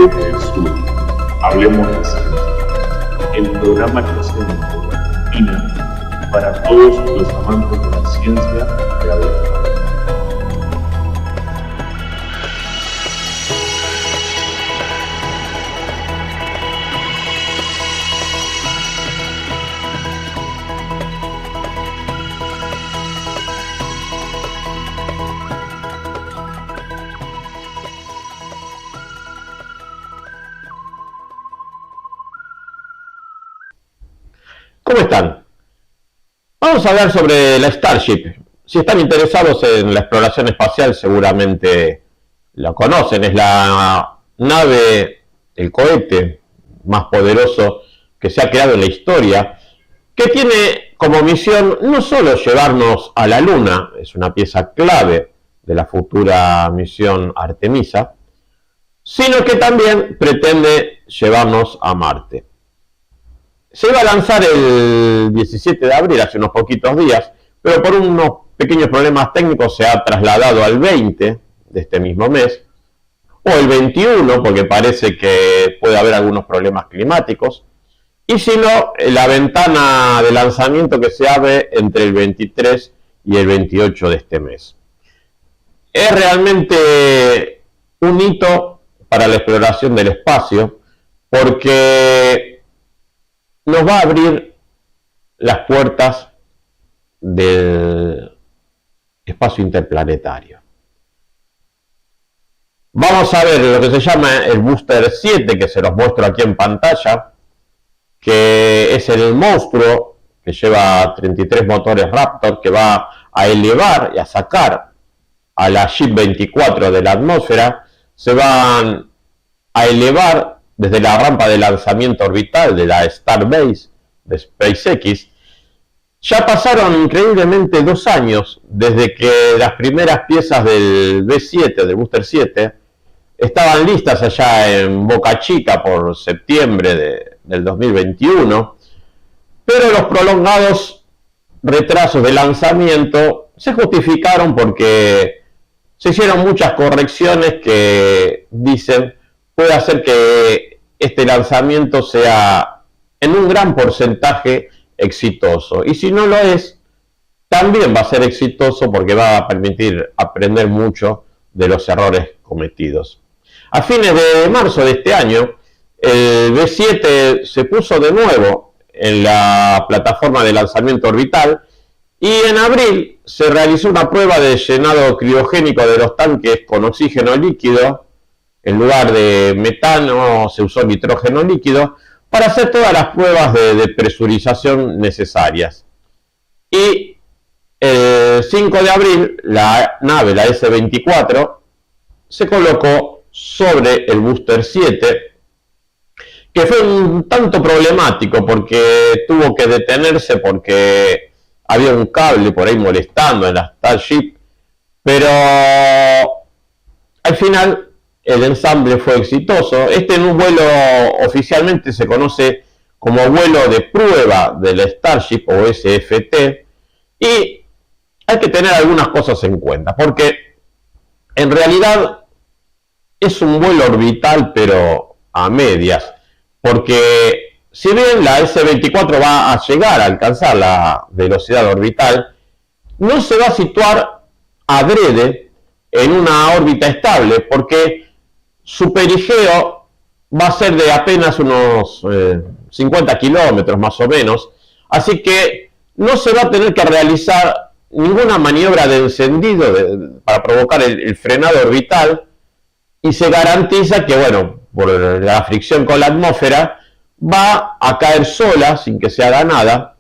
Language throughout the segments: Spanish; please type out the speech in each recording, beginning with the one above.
desde el sur. Hablemos de Ciencia, el programa que hacemos por Argentina para todos los amantes de la ciencia de habla hispana. ¿Cómo están? Vamos a hablar sobre la Starship. Si están interesados en la exploración espacial, seguramente la conocen. Es la nave, el cohete más poderoso que se ha creado en la historia, que tiene como misión no solo llevarnos a la Luna, es una pieza clave de la futura misión Artemisa, sino que también pretende llevarnos a Marte. Se iba a lanzar el 17 de abril, hace unos poquitos días, pero por unos pequeños problemas técnicos se ha trasladado al 20 de este mismo mes, o el 21, porque parece que puede haber algunos problemas climáticos, y si no, la ventana de lanzamiento que se abre entre el 23 y el 28 de este mes. Es realmente un hito para la exploración del espacio, porque nos va a abrir las puertas del espacio interplanetario. Vamos a ver lo que se llama el Booster 7, que se los muestro aquí en pantalla, que es el monstruo que lleva 33 motores Raptor, que va a elevar y a sacar a la Ship 24 de la atmósfera. Se van a elevar desde la rampa de lanzamiento orbital de la Starbase de SpaceX. Ya pasaron increíblemente 2 años desde que las primeras piezas del B7, del Booster 7, estaban listas allá en Boca Chica por septiembre del 2021, pero los prolongados retrasos de lanzamiento se justificaron porque se hicieron muchas correcciones que dicen puede hacer que este lanzamiento sea en un gran porcentaje exitoso. Y si no lo es, también va a ser exitoso porque va a permitir aprender mucho de los errores cometidos. A fines de marzo de este año, el B7 se puso de nuevo en la plataforma de lanzamiento orbital y en abril se realizó una prueba de llenado criogénico de los tanques con oxígeno líquido. En lugar de metano se usó nitrógeno líquido para hacer todas las pruebas de presurización necesarias. Y el 5 de abril la nave, la S-24, se colocó sobre el Booster 7, que fue un tanto problemático porque tuvo que detenerse porque había un cable por ahí molestando en la Starship, pero al final el ensamble fue exitoso. Este en un vuelo oficialmente se conoce como vuelo de prueba de la Starship o SFT, y hay que tener algunas cosas en cuenta, porque en realidad es un vuelo orbital pero a medias, porque si bien la S-24 va a llegar a alcanzar la velocidad orbital, no se va a situar adrede en una órbita estable, porque su perigeo va a ser de apenas unos 50 kilómetros más o menos, así que no se va a tener que realizar ninguna maniobra de encendido para provocar el frenado orbital, y se garantiza que, bueno, por la fricción con la atmósfera, va a caer sola sin que se haga nada.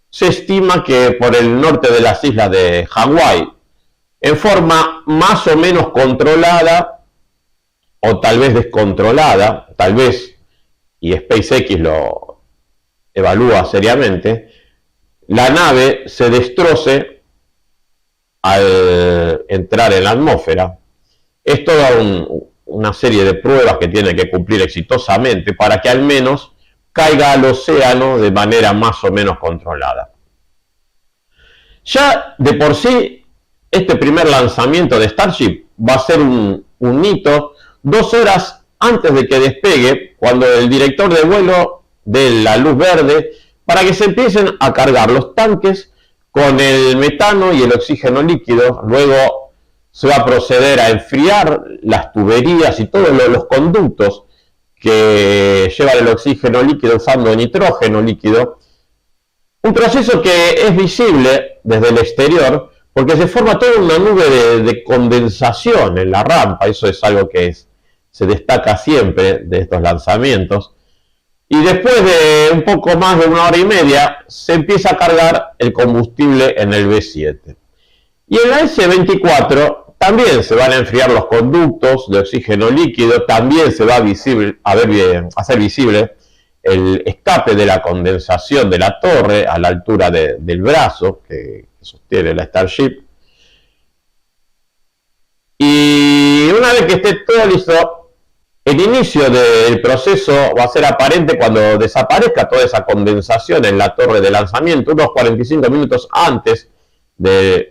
Se estima que por el norte de las islas de Hawái, en forma más o menos controlada, o tal vez descontrolada, tal vez, y SpaceX lo evalúa seriamente, la nave se destroce al entrar en la atmósfera. Es toda una serie de pruebas que tiene que cumplir exitosamente para que al menos caiga al océano de manera más o menos controlada. Ya de por sí, este primer lanzamiento de Starship va a ser un hito. 2 horas antes de que despegue, cuando el director de vuelo dé la luz verde para que se empiecen a cargar los tanques con el metano y el oxígeno líquido. Luego se va a proceder a enfriar las tuberías y todos los conductos que llevan el oxígeno líquido usando nitrógeno líquido. Un proceso que es visible desde el exterior porque se forma toda una nube de condensación en la rampa. Eso es algo que se destaca siempre de estos lanzamientos. Y después de un poco más de 1 hora y media se empieza a cargar el combustible en el B-7. Y en la S-24 también se van a enfriar los conductos de oxígeno líquido, también se va a hacer visible el escape de la condensación de la torre a la altura del brazo que sostiene la Starship. Y una vez que esté todo listo, el inicio del proceso va a ser aparente cuando desaparezca toda esa condensación en la torre de lanzamiento, unos 45 minutos antes del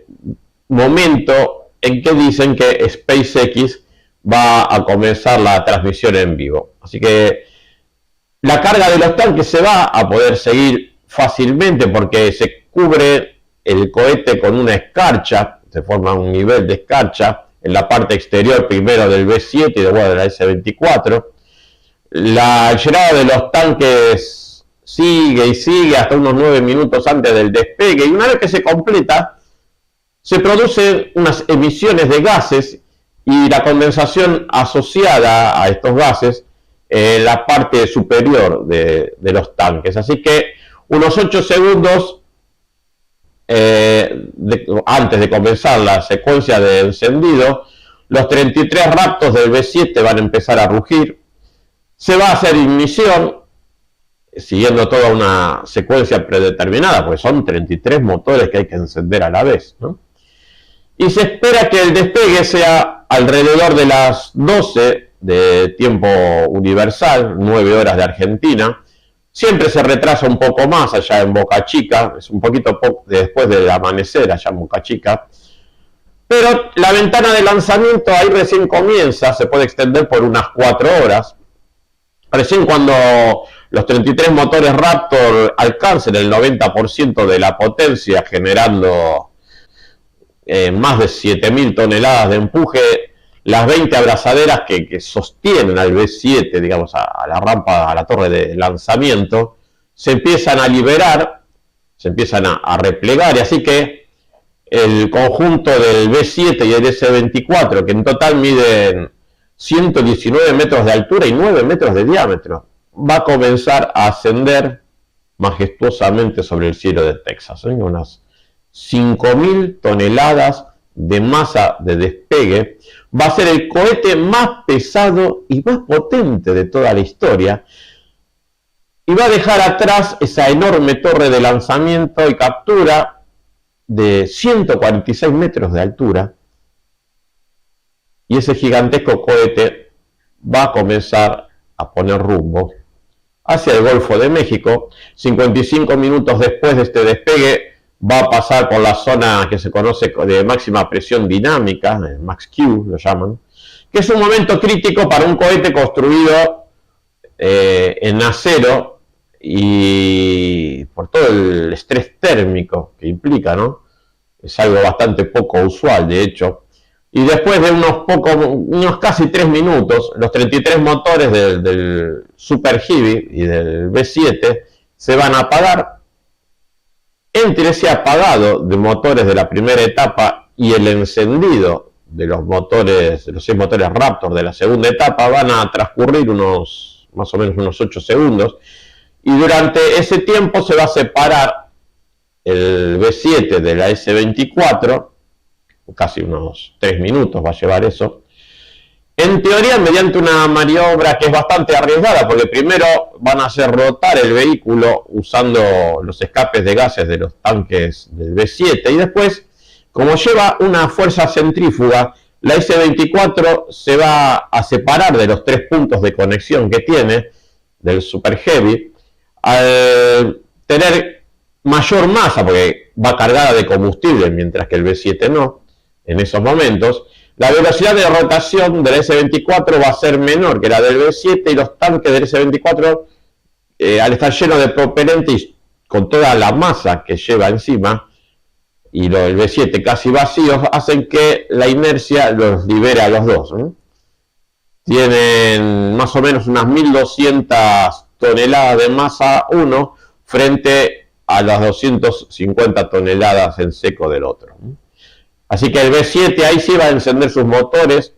momento en que dicen que SpaceX va a comenzar la transmisión en vivo. Así que la carga de los tanques se va a poder seguir fácilmente porque se cubre el cohete con una escarcha, se forma un nivel de escarcha en la parte exterior primero del B-7 y luego de la S-24. La llegada de los tanques sigue y sigue hasta unos 9 minutos antes del despegue, y una vez que se completa, se producen unas emisiones de gases y la condensación asociada a estos gases en la parte superior de los tanques. Así que unos 8 segundos antes de comenzar la secuencia de encendido, los 33 Raptors del B-7 van a empezar a rugir. Se va a hacer ignición, siguiendo toda una secuencia predeterminada, pues son 33 motores que hay que encender a la vez, ¿no? Y se espera que el despegue sea alrededor de las 12 de tiempo universal, 9 horas de Argentina. Siempre se retrasa un poco más allá en Boca Chica, es un poquito después del amanecer allá en Boca Chica. Pero la ventana de lanzamiento ahí recién comienza, se puede extender por unas 4 horas. Recién cuando los 33 motores Raptor alcancen el 90% de la potencia, generando más de 7.000 toneladas de empuje, las 20 abrazaderas que sostienen al B-7, digamos, a la rampa, a la torre de lanzamiento, se empiezan a liberar, se empiezan a replegar, y así que el conjunto del B-7 y el S-24, que en total miden 119 metros de altura y 9 metros de diámetro, va a comenzar a ascender majestuosamente sobre el cielo de Texas, unas 5.000 toneladas de masa de despegue. Va a ser el cohete más pesado y más potente de toda la historia, y va a dejar atrás esa enorme torre de lanzamiento y captura de 146 metros de altura, y ese gigantesco cohete va a comenzar a poner rumbo hacia el Golfo de México. 55 minutos después de este despegue va a pasar por la zona que se conoce de máxima presión dinámica, Max Q lo llaman, que es un momento crítico para un cohete construido en acero y por todo el estrés térmico que implica, ¿no? Es algo bastante poco usual, de hecho. Y después de unos casi 3 minutos, los 33 motores del Super Heavy y del B-7 se van a apagar. Entre ese apagado de motores de la primera etapa y el encendido de los 6 motores Raptor de la segunda etapa, van a transcurrir más o menos unos 8 segundos, y durante ese tiempo se va a separar el B-7 de la S-24, casi unos 3 minutos va a llevar eso, en teoría mediante una maniobra que es bastante arriesgada, porque primero van a hacer rotar el vehículo usando los escapes de gases de los tanques del B-7, y después, como lleva una fuerza centrífuga, la S-24 se va a separar de los 3 puntos de conexión que tiene del Super Heavy, al tener mayor masa, porque va cargada de combustible, mientras que el B-7 no, en esos momentos. La velocidad de rotación del S-24 va a ser menor que la del B-7 y los tanques del S-24, al estar llenos de propelente y con toda la masa que lleva encima, y el B-7 casi vacíos, hacen que la inercia los libere a los dos, ¿eh? Tienen más o menos unas 1.200 toneladas de masa uno frente a las 250 toneladas en seco del otro. Así que el B-7 ahí sí va a encender sus motores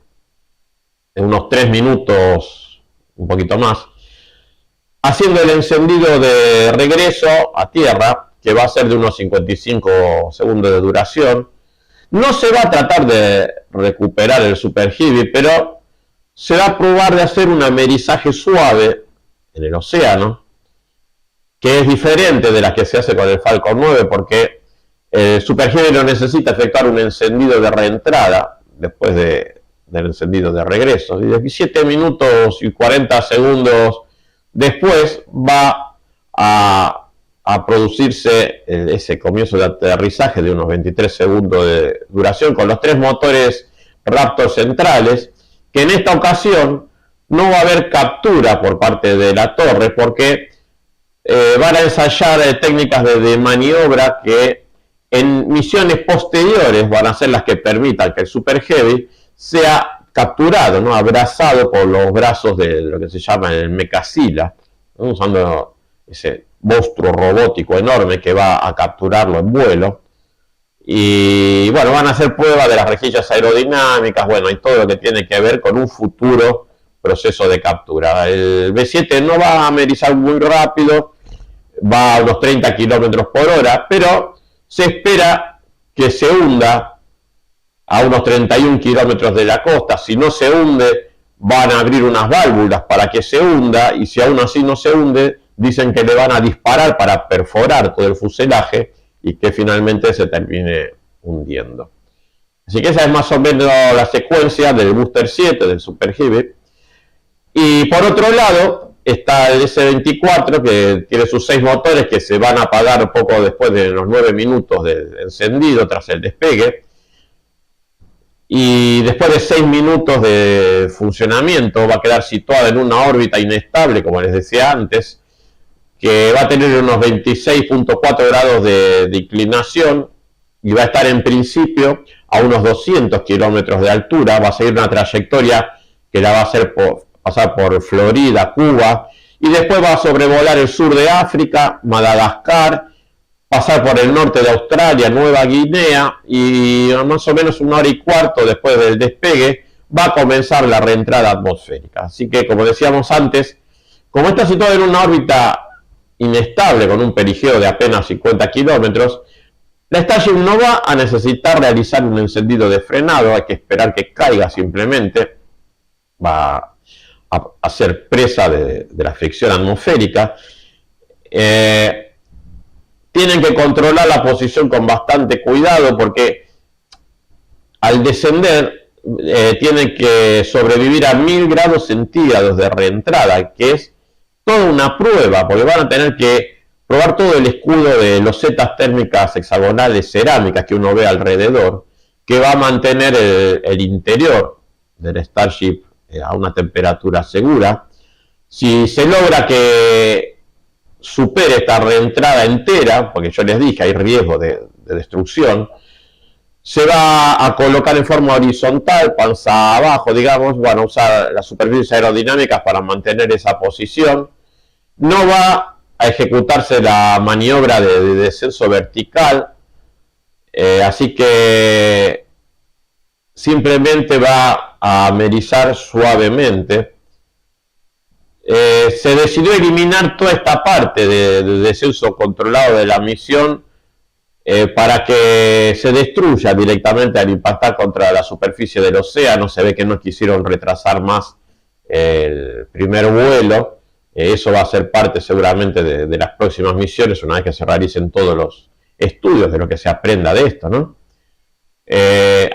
en unos 3 minutos, un poquito más, haciendo el encendido de regreso a tierra, que va a ser de unos 55 segundos de duración. No se va a tratar de recuperar el Super Heavy, pero se va a probar de hacer un amerizaje suave en el océano, que es diferente de la que se hace con el Falcon 9, porque el Super Heavy no necesita efectuar un encendido de reentrada después del encendido de regreso. Y 17 minutos y 40 segundos después va a producirse ese comienzo de aterrizaje de unos 23 segundos de duración con los 3 motores Raptor centrales, que en esta ocasión no va a haber captura por parte de la torre, porque van a ensayar técnicas de maniobra que en misiones posteriores van a ser las que permitan que el Super Heavy sea capturado, ¿no? Abrazado por los brazos de lo que se llama el Mechazilla, ¿no? Usando ese monstruo robótico enorme que va a capturarlo en vuelo. Y bueno, van a hacer pruebas de las rejillas aerodinámicas, bueno, y todo lo que tiene que ver con un futuro proceso de captura. El B-7 no va a amerizar muy rápido, va a unos 30 kilómetros por hora, pero se espera que se hunda a unos 31 kilómetros de la costa. Si no se hunde, van a abrir unas válvulas para que se hunda, y si aún así no se hunde, dicen que le van a disparar para perforar todo el fuselaje y que finalmente se termine hundiendo. Así que esa es más o menos la secuencia del Booster 7, del Super Heavy. Y por otro lado está el S-24, que tiene sus 6 motores que se van a apagar poco después de los 9 minutos de encendido tras el despegue. Y después de 6 minutos de funcionamiento va a quedar situada en una órbita inestable, como les decía antes, que va a tener unos 26.4 grados de inclinación y va a estar en principio a unos 200 kilómetros de altura. Va a seguir una trayectoria que la va a hacer pasar por Florida, Cuba, y después va a sobrevolar el sur de África, Madagascar, pasar por el norte de Australia, Nueva Guinea, y a más o menos 1 hora y cuarto después del despegue va a comenzar la reentrada atmosférica. Así que, como decíamos antes, como está situado en una órbita inestable con un perigeo de apenas 50 kilómetros, la Starship no va a necesitar realizar un encendido de frenado, hay que esperar que caiga simplemente, va a ser presa de la fricción atmosférica. Tienen que controlar la posición con bastante cuidado, porque al descender tienen que sobrevivir a 1000 grados centígrados de reentrada, que es toda una prueba, porque van a tener que probar todo el escudo de losetas térmicas hexagonales cerámicas que uno ve alrededor, que va a mantener el interior del Starship a una temperatura segura. Si se logra que supere esta reentrada entera, porque yo les dije hay riesgo de destrucción, se va a colocar en forma horizontal, panza abajo, digamos, van a usar las superficies aerodinámicas para mantener esa posición. No va a ejecutarse la maniobra de descenso vertical, así que simplemente va a amerizar suavemente. Se decidió eliminar toda esta parte de descenso controlado de la misión para que se destruya directamente al impactar contra la superficie del océano. Se ve que no quisieron retrasar más el primer vuelo. Eso va a ser parte seguramente de las próximas misiones, una vez que se realicen todos los estudios de lo que se aprenda de esto, ¿no?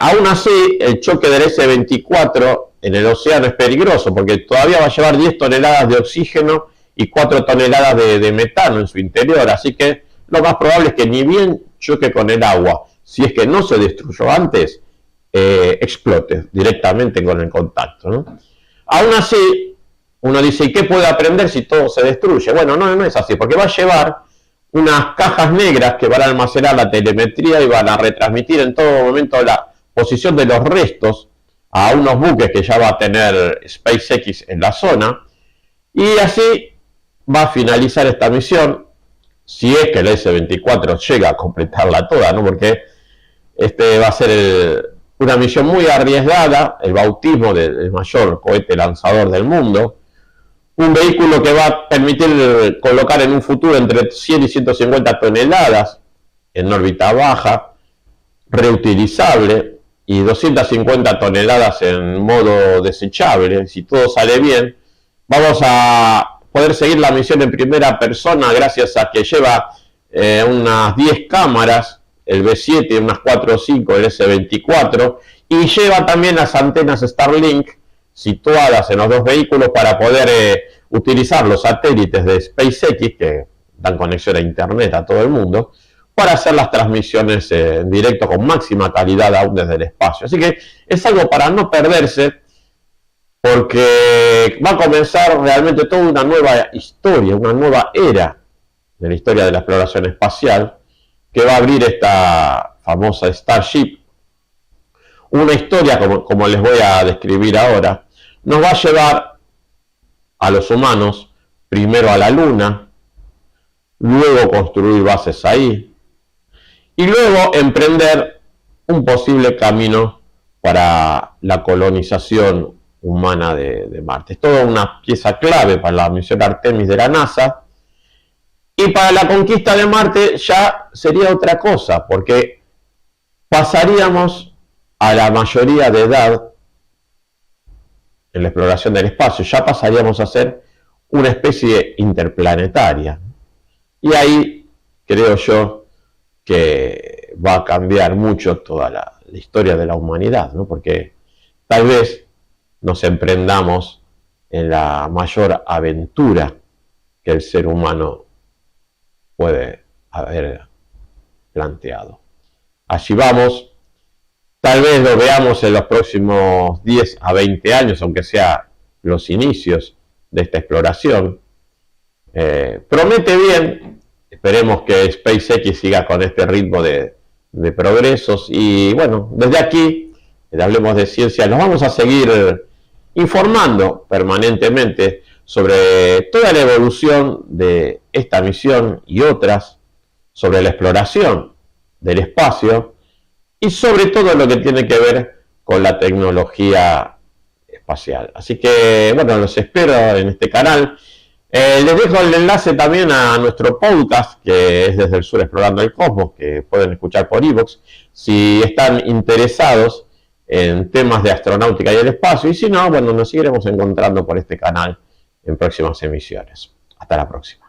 Aún así, el choque del S-24 en el océano es peligroso, porque todavía va a llevar 10 toneladas de oxígeno y 4 toneladas de metano en su interior, así que lo más probable es que ni bien choque con el agua, si es que no se destruyó antes, explote directamente con el contacto, ¿no? Aún así, uno dice, ¿y qué puede aprender si todo se destruye? Bueno, no es así, porque va a llevar unas cajas negras que van a almacenar la telemetría y van a retransmitir en todo momento la posición de los restos a unos buques que ya va a tener SpaceX en la zona, y así va a finalizar esta misión, si es que el S-24 llega a completarla toda, ¿no? Porque este va a ser una misión muy arriesgada, el bautismo del mayor cohete lanzador del mundo, un vehículo que va a permitir colocar en un futuro entre 100 y 150 toneladas en órbita baja, reutilizable, y 250 toneladas en modo desechable. Si todo sale bien, vamos a poder seguir la misión en primera persona gracias a que lleva unas 10 cámaras, el B7, unas 4 o 5, el S-24, y lleva también las antenas Starlink situadas en los dos vehículos para poder utilizar los satélites de SpaceX, que dan conexión a internet a todo el mundo, para hacer las transmisiones en directo con máxima calidad aún desde el espacio. Así que es algo para no perderse, porque va a comenzar realmente toda una nueva historia, una nueva era de la historia de la exploración espacial, que va a abrir esta famosa Starship. Una historia, como les voy a describir ahora, nos va a llevar a los humanos primero a la Luna, luego construir bases ahí, y luego emprender un posible camino para la colonización humana de Marte. Es toda una pieza clave para la misión Artemis de la NASA, y para la conquista de Marte ya sería otra cosa, porque pasaríamos a la mayoría de edad en la exploración del espacio, ya pasaríamos a ser una especie interplanetaria. Y ahí creo yo que va a cambiar mucho toda la historia de la humanidad, ¿no? Porque tal vez nos emprendamos en la mayor aventura que el ser humano puede haber planteado. Allí vamos. Tal vez lo veamos en los próximos 10 a 20 años, aunque sea los inicios de esta exploración. Promete bien, esperemos que SpaceX siga con este ritmo de progresos, y bueno, desde aquí, Hablemos de Ciencia, nos vamos a seguir informando permanentemente sobre toda la evolución de esta misión y otras, sobre la exploración del espacio, y sobre todo lo que tiene que ver con la tecnología espacial. Así que, bueno, los espero en este canal. Les dejo el enlace también a nuestro podcast, que es Desde el Sur Explorando el Cosmos, que pueden escuchar por iVoox, si están interesados en temas de astronáutica y el espacio, y si no, bueno, nos seguiremos encontrando por este canal en próximas emisiones. Hasta la próxima.